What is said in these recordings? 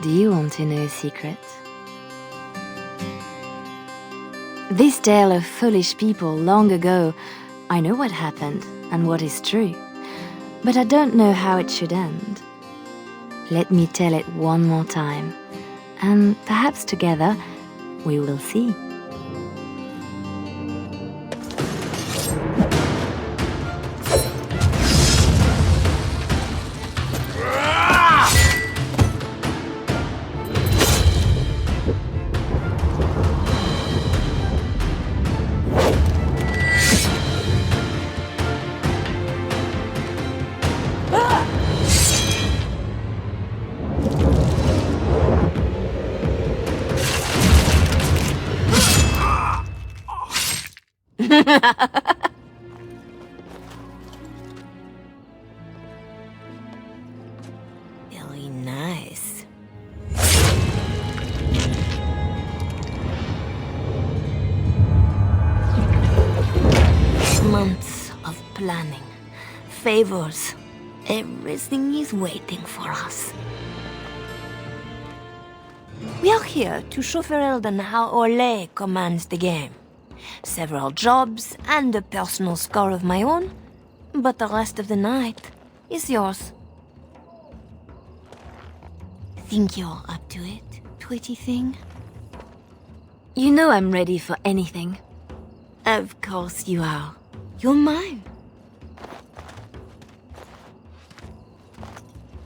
Do you want to know a secret? This tale of foolish people long ago, I know what happened and what is true, but I don't know how it should end. Let me tell it one more time, and perhaps together we will see. Very nice. Months of planning, favors. Everything is waiting for us. We are here to show Ferelden how Olay commands the game. Several jobs and a personal score of my own, but the rest of the night is yours. Think you're up to it, pretty thing? You know I'm ready for anything. Of course you are. You're mine.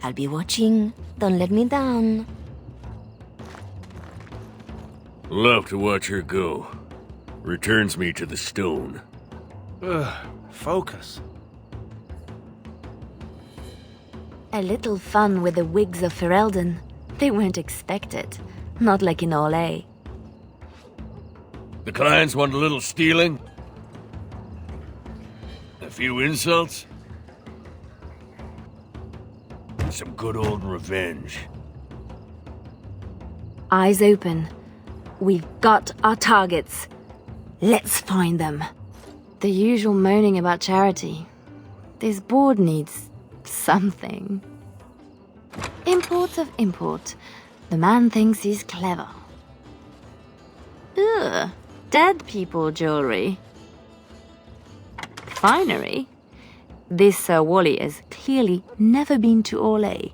I'll be watching. Don't let me down. Love to watch her go. Returns me to the stone. Focus. A little fun with the wigs of Ferelden. They weren't expected. Not like in Olay. The clients want a little stealing? A few insults? Some good old revenge. Eyes open. We've got our targets. Let's find them. The usual moaning about charity. This board needs something. Import of import. The man thinks he's clever. Ugh, dead people jewelry. Finery? This Sir Wally has clearly never been to Olay.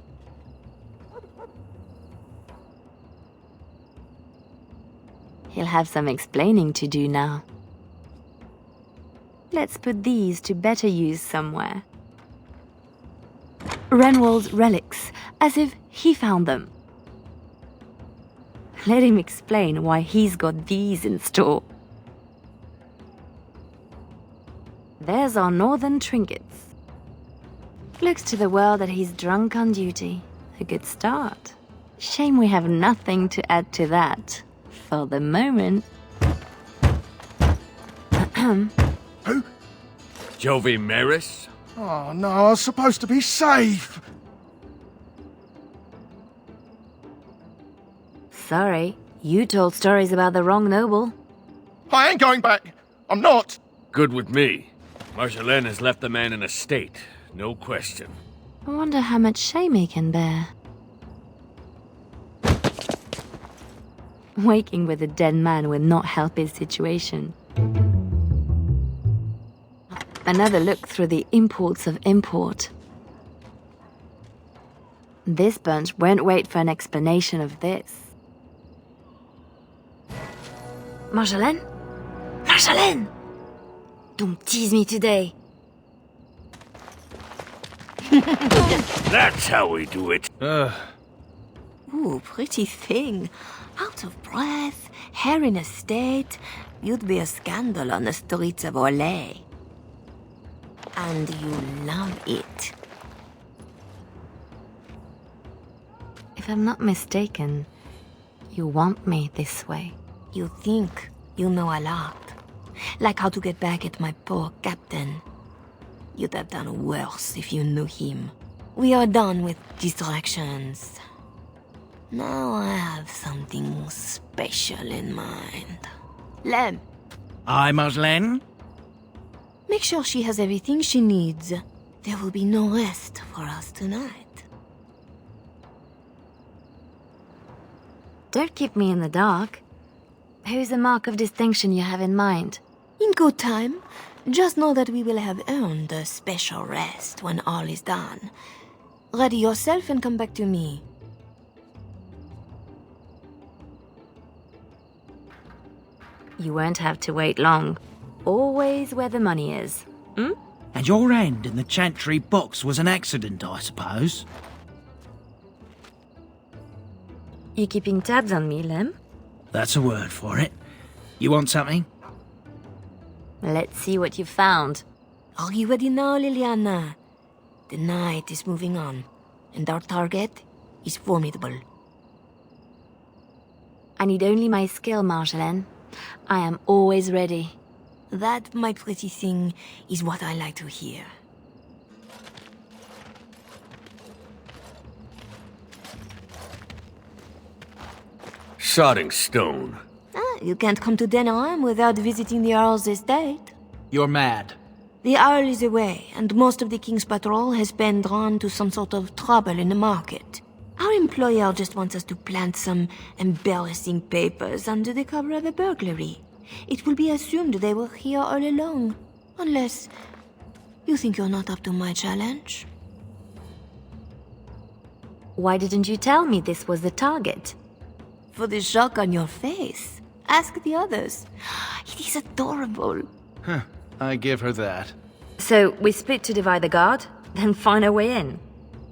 He'll have some explaining to do now. Let's put these to better use somewhere. Renwald's relics, as if he found them. Let him explain why he's got these in store. There's our northern trinkets. Looks to the world that he's drunk on duty. A good start. Shame we have nothing to add to that. For the moment. Who? Jovi Maris? Oh no, I was supposed to be safe. Sorry, you told stories about the wrong noble. I ain't going back. I'm not. Good with me. Marjolaine has left the man in a state, no question. I wonder how much shame he can bear. Waking with a dead man will not help his situation. Another look through the imports of import. This bunch won't wait for an explanation of this. Marjolaine? Marjolaine! Don't tease me today. That's how we do it. Ooh, pretty thing. Out of breath, hair in a state. You'd be a scandal on the streets of Olay. And you love it. If I'm not mistaken, you want me this way. You think you know a lot. Like how to get back at my poor captain. You'd have done worse if you knew him. We are done with distractions. Now I have something special in mind. Lem, Aye, Marjolaine? make sure she has everything she needs. There will be no rest for us tonight. Don't keep me in the dark. Who's the mark of distinction you have in mind? In good time. Just know that we will have earned a special rest when all is done. Ready yourself and come back to me. You won't have to wait long. Always where the money is. Hmm? And your hand in the chantry box was an accident, I suppose? You keeping tabs on me, Lem? That's a word for it. You want something? Let's see what you found. Are you ready now, Leliana? The night is moving on, and our target is formidable. I need only my skill, Marjolaine. I am always ready. That, my pretty thing, is what I like to hear. Sodding stone. You can't come to Denham without visiting the Earl's estate. You're mad. The Earl is away, and most of the King's patrol has been drawn to some sort of trouble in the market. Our employer just wants us to plant some embarrassing papers under the cover of a burglary. It will be assumed they were here all along. Unless you think you're not up to my challenge. Why didn't you tell me this was the target? For the shock on your face. Ask the others. It is adorable. Huh, I give her that. So we split to divide the guard, then find our way in.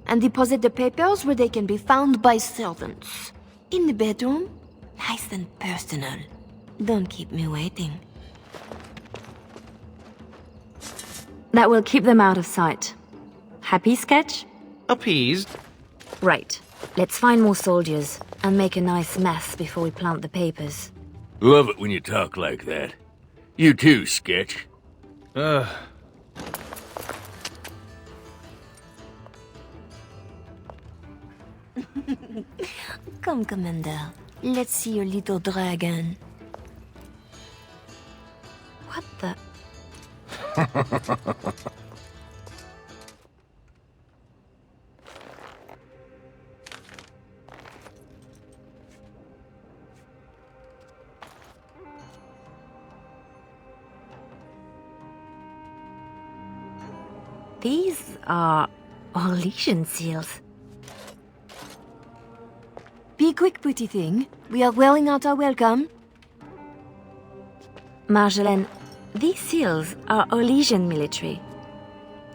And deposit the papers where they can be found by servants. In the bedroom, nice and personal. Don't keep me waiting. That will keep them out of sight. Happy, Sketch? Appeased? Right. Let's find more soldiers and make a nice mess before we plant the papers. Love it when you talk like that. You too, Sketch. Come, Commander. Let's see your little dragon. What the... These are Orlesian seals. Be quick, pretty thing. We are wearing out our welcome. Marjolaine, these seals are Orlesian military.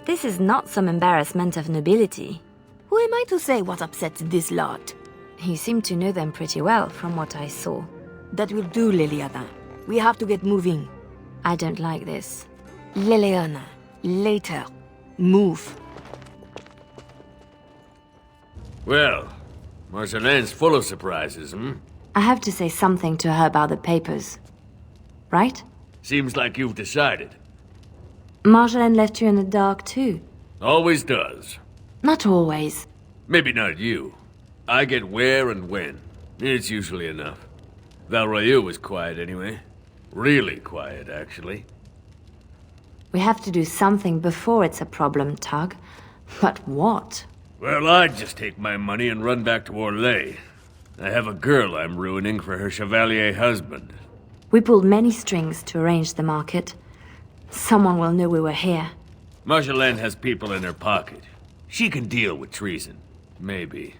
This is not some embarrassment of nobility. Who am I to say what upsets this lot? You seem to know them pretty well from what I saw. That will do, Leliana. We have to get moving. I don't like this. Leliana, later. Move. Well, Marjolaine's full of surprises, hmm? I have to say something to her about the papers. Right? Seems like you've decided. Marjolaine left you in the dark too. Always does. Not always. Maybe not you. I get where and when. It's usually enough. Valroyu was quiet anyway. Really quiet, actually. We have to do something before it's a problem, Tug. But what? Well, I'd just take my money and run back to Orlais. I have a girl I'm ruining for her chevalier husband. We pulled many strings to arrange the market. Someone will know we were here. Marjolaine has people in her pocket. She can deal with treason. Maybe.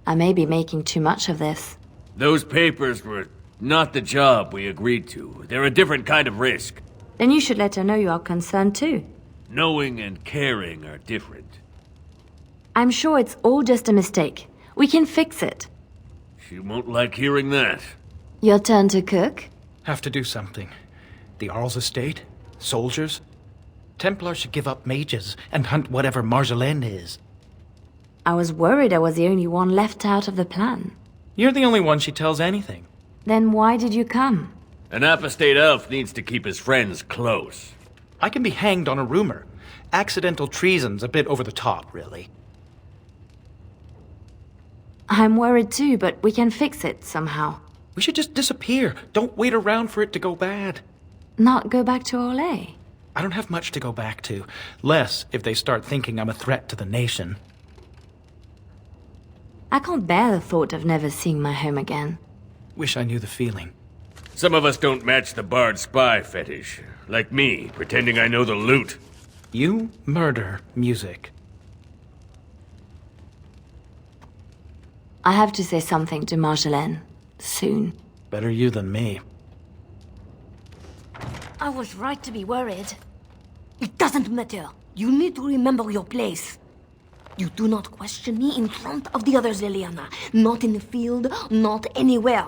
I may be making too much of this. Those papers were not the job we agreed to. They're a different kind of risk. Then you should let her know you are concerned too. Knowing and caring are different. I'm sure it's all just a mistake. We can fix it. She won't like hearing that. Your turn to cook? Have to do something. The Earl's estate? Soldiers? Templars should give up mages and hunt whatever Marjolaine is. I was worried I was the only one left out of the plan. You're the only one she tells anything. Then why did you come? An apostate elf needs to keep his friends close. I can be hanged on a rumor. Accidental treason's a bit over the top, really. I'm worried too, but we can fix it somehow. We should just disappear. Don't wait around for it to go bad. Not go back to Orlais. I don't have much to go back to. Less if they start thinking I'm a threat to the nation. I can't bear the thought of never seeing my home again. Wish I knew the feeling. Some of us don't match the bard spy fetish. Like me, pretending I know the loot. You murder music. I have to say something to Marjolaine. Soon. Better you than me. I was right to be worried. It doesn't matter. You need to remember your place. You do not question me in front of the others, Leliana. Not in the field, not anywhere.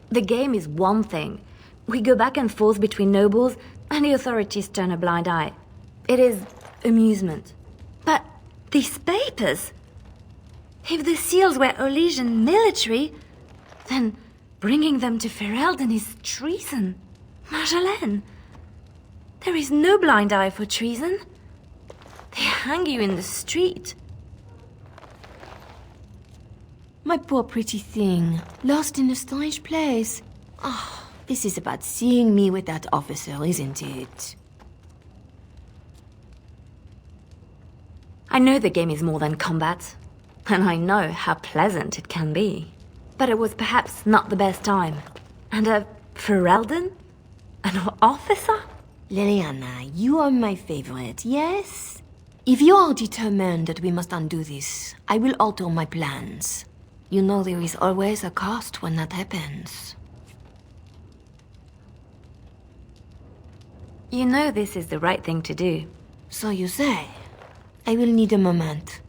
The game is one thing. We go back and forth between nobles, and the authorities turn a blind eye. It is amusement. But these papers... If the seals were Olesian military, then bringing them to Ferelden is treason. Marjolaine, there is no blind eye for treason. They hang you in the street. My poor pretty thing, lost in a strange place. Ah, this is about seeing me with that officer, isn't it? I know the game is more than combat, and I know how pleasant it can be. But it was perhaps not the best time. And a Ferelden? An officer? Leliana, you are my favorite, yes? If you are determined that we must undo this, I will alter my plans. You know there is always a cost when that happens. You know this is the right thing to do. So you say. I will need a moment.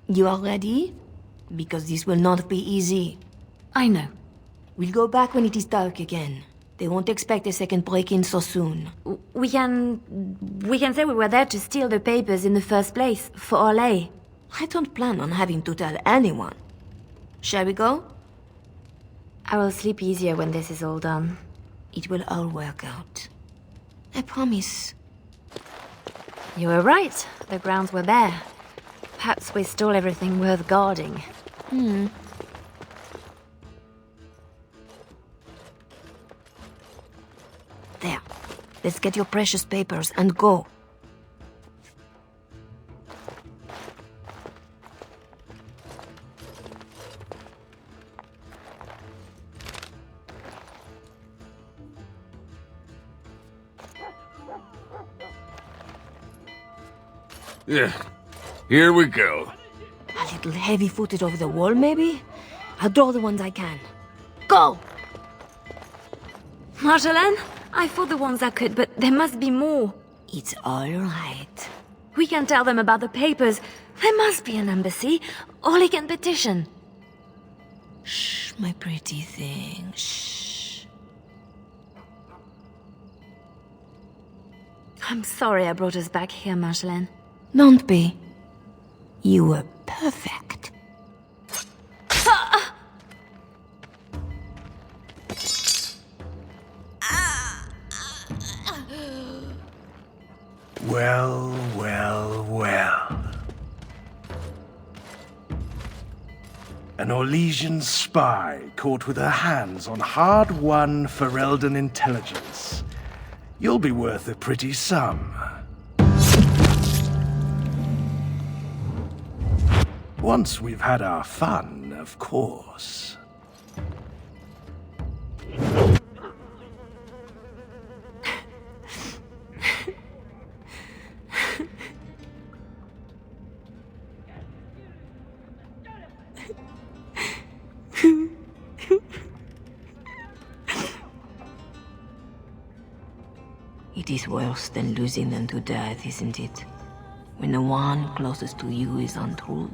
You are ready? Because this will not be easy. I know. We'll go back when it is dark again. They won't expect a second break-in so soon. We can say we were there to steal the papers in the first place, for Orlais. I don't plan on having to tell anyone. Shall we go? I will sleep easier when this is all done. It will all work out. I promise. You were right. The grounds were bare. Perhaps we stole everything worth guarding. There. Let's get your precious papers and go. Yeah, here we go. A little heavy-footed over the wall, maybe? I'll draw the ones I can. Go! Marjolaine, I fought the ones I could, but there must be more. It's all right. We can tell them about the papers. There must be an embassy. Orlais can petition. Shh, my pretty thing. Shh. I'm sorry I brought us back here, Marjolaine. Don't be. You were perfect. Well, well, well. An Orlesian spy caught with her hands on hard-won Ferelden intelligence. You'll be worth a pretty sum. Once we've had our fun, of course. It is worse than losing them to death, isn't it? When the one closest to you is untrue.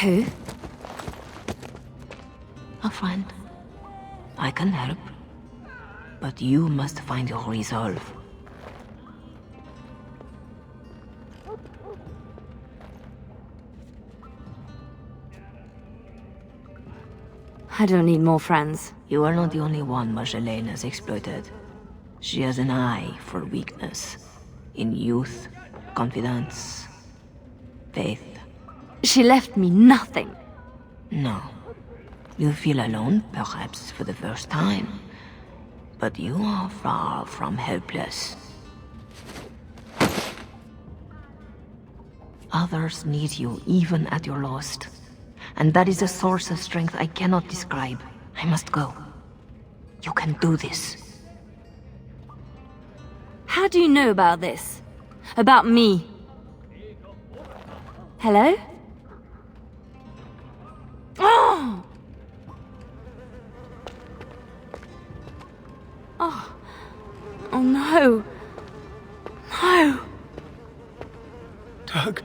Who? A friend. I can help. But you must find your resolve. I don't need more friends. You are not the only one Marjolaine has exploited. She has an eye for weakness. In youth, confidence, faith. She left me nothing. No. You feel alone, perhaps, for the first time. But you are far from helpless. Others need you even at your lowest. And that is a source of strength I cannot describe. I must go. You can do this. How do you know about this? About me? Hello? Oh! Oh. Oh no. No. Doug.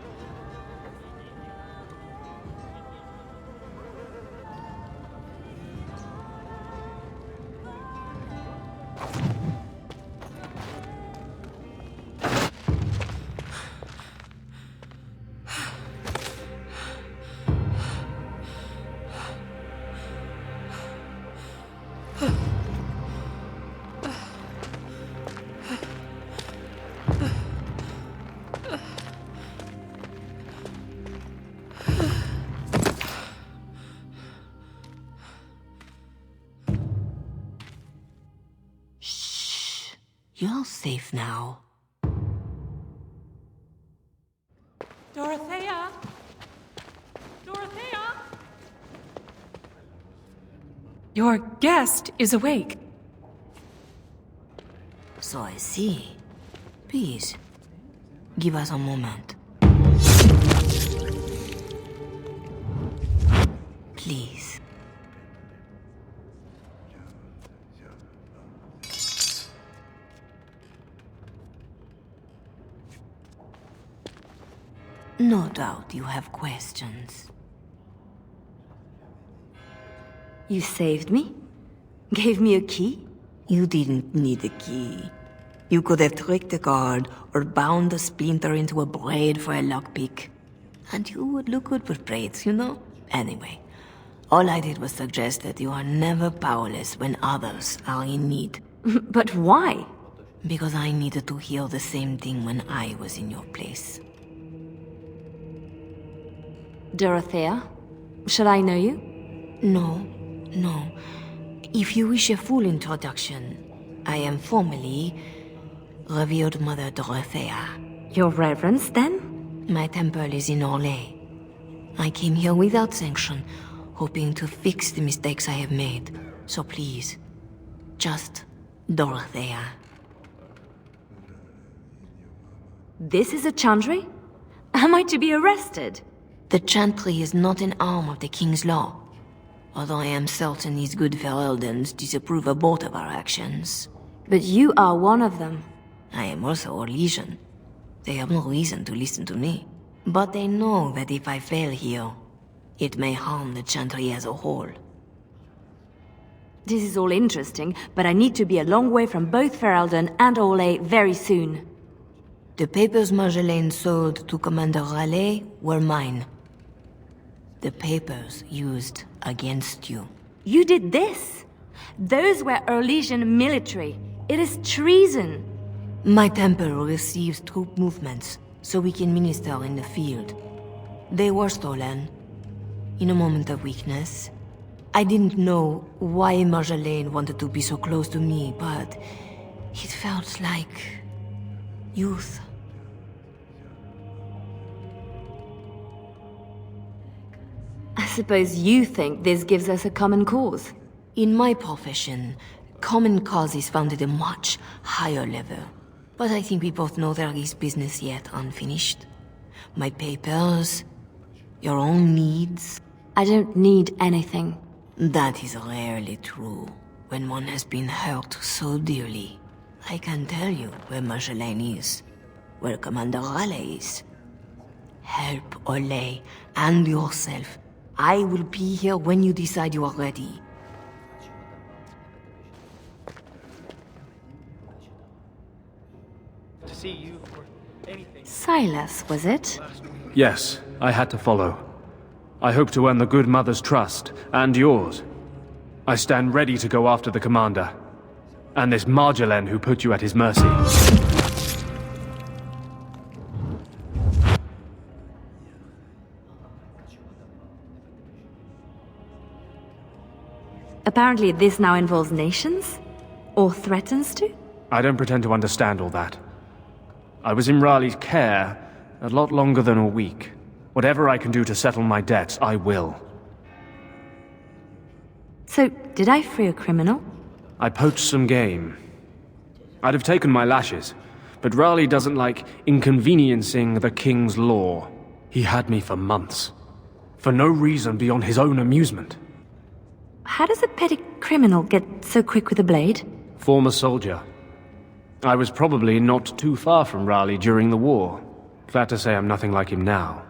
You're safe now. Dorothea? Dorothea? Your guest is awake. So I see. Please, give us a moment. Please. No doubt you have questions. You saved me? Gave me a key? You didn't need a key. You could have tricked the guard or bound a splinter into a braid for a lockpick. And you would look good with braids, you know? Anyway, all I did was suggest that you are never powerless when others are in need. But why? Because I needed to hear the same thing when I was in your place. Dorothea? Should I know you? No. If you wish a full introduction, I am formally Revered Mother Dorothea. Your Reverence, then? My temple is in Orlais. I came here without sanction, hoping to fix the mistakes I have made. So please, just Dorothea. This is a chantry? Am I to be arrested? The chantry is not an arm of the king's law, although I am certain these good Fereldans disapprove of both of our actions. But you are one of them. I am also Orlesian. They have no reason to listen to me. But they know that if I fail here, it may harm the chantry as a whole. This is all interesting, but I need to be a long way from both Ferelden and Orlais very soon. The papers Marjolaine sold to Commander Raleigh were mine. The papers used against you. You did this? Those were Orlesian military. It is treason. My temple receives troop movements, so we can minister in the field. They were stolen. In a moment of weakness. I didn't know why Marjolaine wanted to be so close to me, but it felt like youth. I suppose you think this gives us a common cause. In my profession, common cause is found at a much higher level. But I think we both know there is business yet unfinished. My papers, your own needs. I don't need anything. That is rarely true when one has been hurt so dearly. I can tell you where Marjolaine is, where Commander Raleigh is. Help Orlais and yourself. I will be here when you decide you are ready. To see you or anything. Silas, was it? Yes, I had to follow. I hope to earn the good mother's trust, and yours. I stand ready to go after the commander. And this Marjolaine who put you at his mercy. Apparently this now involves nations? Or threatens to? I don't pretend to understand all that. I was in Raleigh's care, A lot longer than a week. Whatever I can do to settle my debts, I will. So, did I free a criminal? I poached some game. I'd have taken my lashes, but Raleigh doesn't like inconveniencing the king's law. He had me for months. For no reason beyond his own amusement. How does a petty criminal get so quick with a blade? Former soldier. I was probably not too far from Raleigh during the war. Glad to say I'm nothing like him now.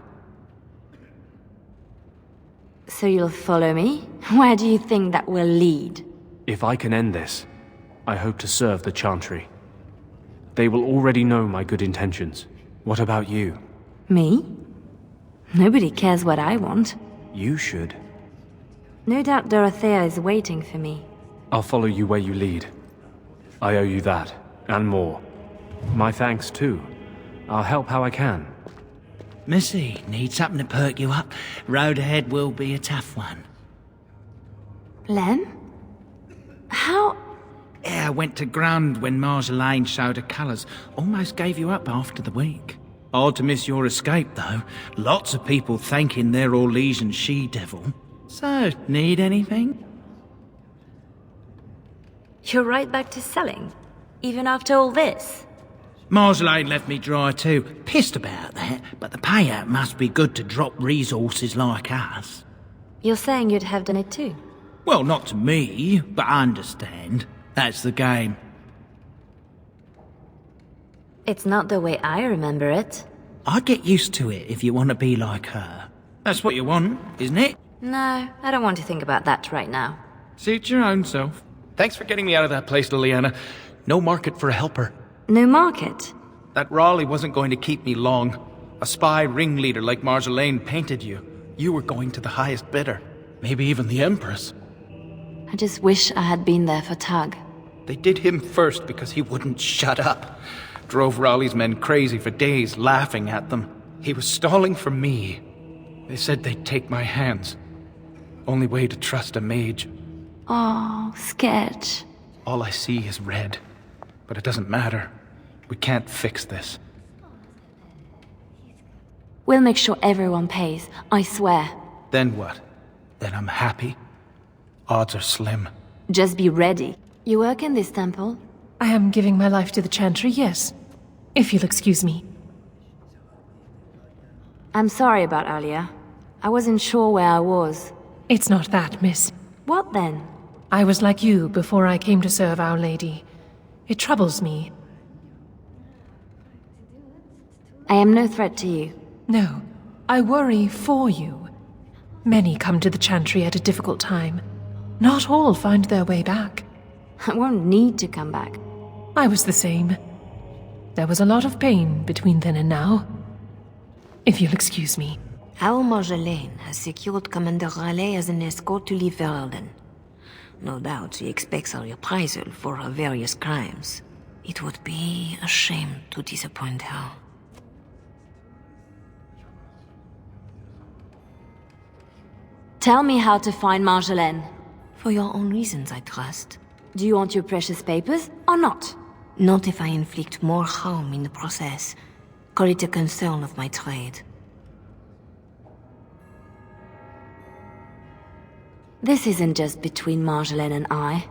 So you'll follow me? Where do you think that will lead? If I can end this, I hope to serve the chantry. They will already know my good intentions. What about you? Me? Nobody cares what I want. You should. No doubt Dorothea is waiting for me. I'll follow you where you lead. I owe you that, and more. My thanks, too. I'll help how I can. Missy, need something to perk you up? Road ahead will be a tough one. Lem? How? Yeah, I went to ground when Marjolaine showed her colours. Almost gave you up after the week. Hard to miss your escape, though. Lots of people thanking their Orlesian she-devil. So, need anything? You're right back to selling? Even after all this? Marjolaine left me dry too. Pissed about that, but the payout must be good to drop resources like us. You're saying you'd have done it too? Well, not to me, but I understand. That's the game. It's not the way I remember it. I'd get used to it if you want to be like her. That's what you want, isn't it? No, I don't want to think about that right now. Suit your own self. Thanks for getting me out of that place, Leliana. No market for a helper. No market? That Raleigh wasn't going to keep me long. A spy ringleader like Marjolaine painted you. You were going to the highest bidder. Maybe even the Empress. I just wish I had been there for Tug. They did him first because he wouldn't shut up. Drove Raleigh's men crazy for days, laughing at them. He was stalling for me. They said they'd take my hands. Only way to trust a mage. Oh, sketch. All I see is red. But it doesn't matter. We can't fix this. We'll make sure everyone pays, I swear. Then what? Then I'm happy? Odds are slim. Just be ready. You work in this temple? I am giving my life to the chantry, yes. If you'll excuse me. I'm sorry about earlier. I wasn't sure where I was. It's not that, miss. What then? I was like you before I came to serve Our Lady. It troubles me. I am no threat to you. No, I worry for you. Many come to the chantry at a difficult time. Not all find their way back. I won't need to come back. I was the same. There was a lot of pain between then and now. If you'll excuse me. Our Marjolaine has secured Commander Raleigh as an escort to leave Verelden. No doubt she expects a reprisal for her various crimes. It would be a shame to disappoint her. Tell me how to find Marjolaine. For your own reasons, I trust. Do you want your precious papers, or not? Not if I inflict more harm in the process. Call it a concern of my trade. This isn't just between Marjolaine and I.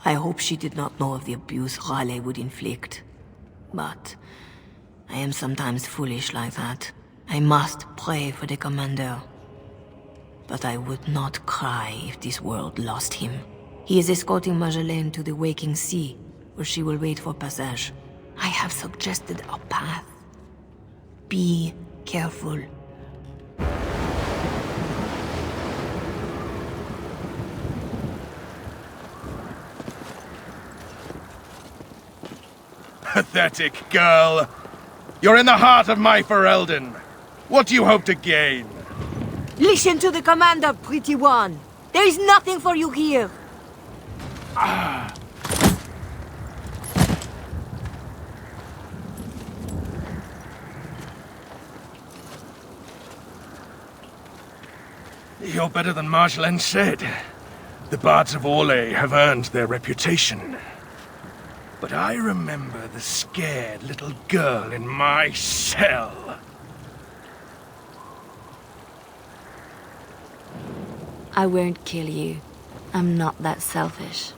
I hope she did not know of the abuse Raleigh would inflict. But I am sometimes foolish like that. I must pray for the commander. But I would not cry if this world lost him. He is escorting Marjolaine to the waking sea, where she will wait for passage. I have suggested a path. Be careful. Pathetic girl. You're in the heart of my Ferelden. What do you hope to gain? Listen to the commander, pretty one. There is nothing for you here. You're better than Marjolaine said. The bards of Orlais have earned their reputation. But I remember the scared little girl in my cell. I won't kill you. I'm not that selfish.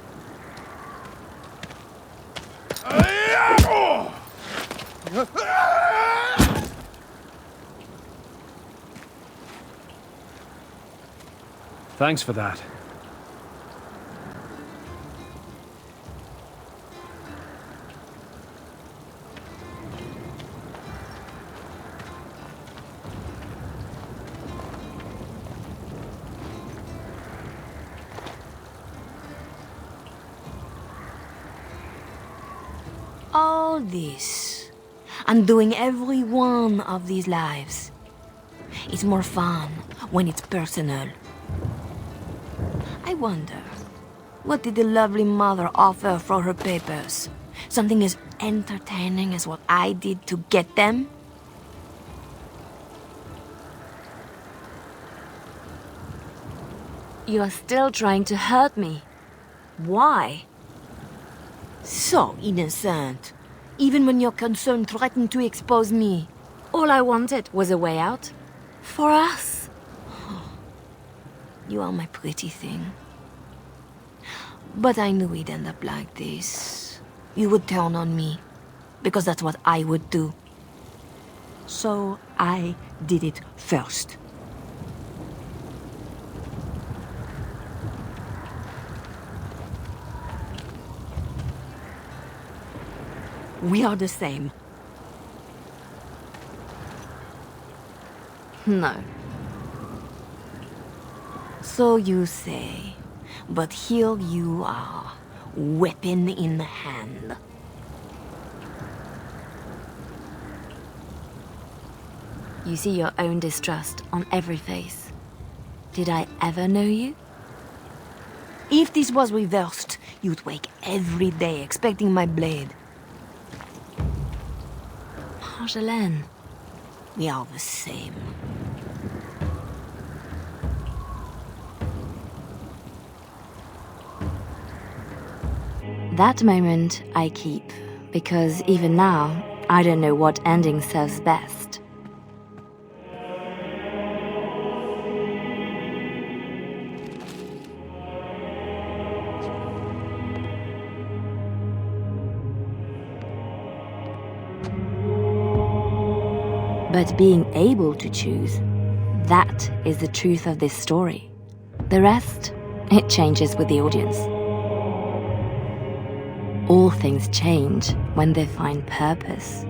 Thanks for that. All this, undoing every one of these lives. It's more fun when it's personal. I wonder, what did the lovely mother offer for her papers? Something as entertaining as what I did to get them? You are still trying to hurt me. Why? So innocent. Even when your concern threatened to expose me. All I wanted was a way out. For us. You are my pretty thing. But I knew we'd end up like this. You would turn on me. Because that's what I would do. So I did it first. We are the same. No. So you say. But here you are, weapon in hand. You see your own distrust on every face. Did I ever know you? If this was reversed, you'd wake every day expecting my blade. Marjolaine. We are the same. That moment I keep, because even now, I don't know what ending serves best. But being able to choose, that is the truth of this story. The rest, it changes with the audience. All things change when they find purpose.